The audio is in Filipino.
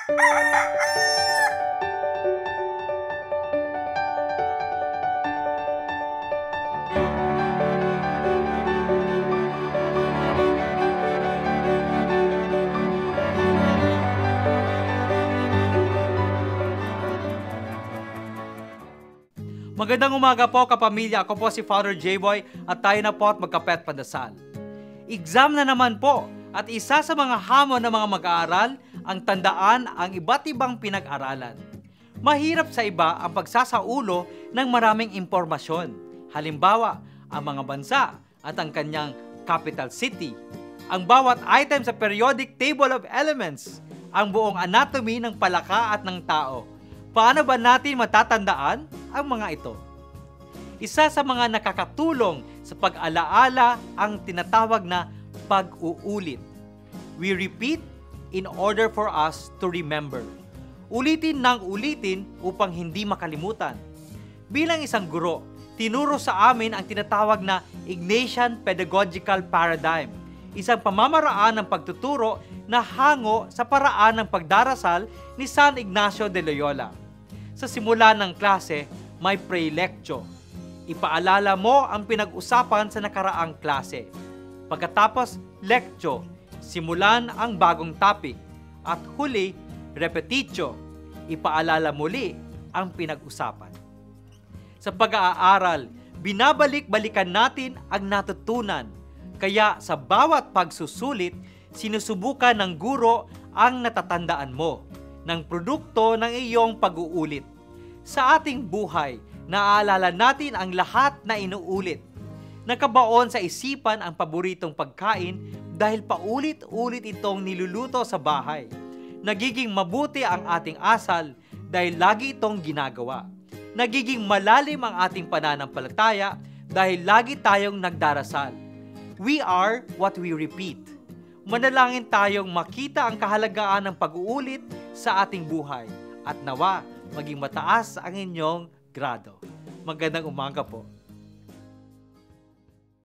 Magandang umaga po kapamilya, ako po si Father J-Boy at tayo na po at magkape at pandasal. Exam na naman po at isa sa mga hamon ng mga mag-aaral ang tandaan ang iba't ibang pinag-aralan. Mahirap sa iba ang pagsasaulo ng maraming impormasyon. Halimbawa, ang mga bansa at ang kanyang capital city, ang bawat item sa periodic table of elements, ang buong anatomy ng palaka at ng tao. Paano ba natin matatandaan ang mga ito? Isa sa mga nakakatulong sa pag-alaala ang tinatawag na pag-uulit. We repeat in order for us to remember. Ulitin ng ulitin upang hindi makalimutan. Bilang isang guro, tinuro sa amin ang tinatawag na Ignatian Pedagogical Paradigm, isang pamamaraan ng pagtuturo na hango sa paraan ng pagdarasal ni San Ignacio de Loyola. Sa simula ng klase, may pre-lectio. Ipaalala mo ang pinag-usapan sa nakaraang klase. Pagkatapos, lectio, simulan ang bagong topic. At huli, repetitio, ipaalala muli ang pinag-usapan. Sa pag-aaral, binabalik-balikan natin ang natutunan. Kaya sa bawat pagsusulit, sinusubukan ng guro ang natatandaan mo ng produkto ng iyong pag-uulit. Sa ating buhay, naaalala natin ang lahat na inuulit. Nakabaon sa isipan ang paboritong pagkain dahil paulit-ulit itong niluluto sa bahay. Nagiging mabuti ang ating asal dahil lagi itong ginagawa. Nagiging malalim ang ating pananampalataya dahil lagi tayong nagdarasal. We are what we repeat. Manalangin tayong makita ang kahalagaan ng pag-uulit sa ating buhay at nawa maging mataas ang inyong grado. Magandang umaga po.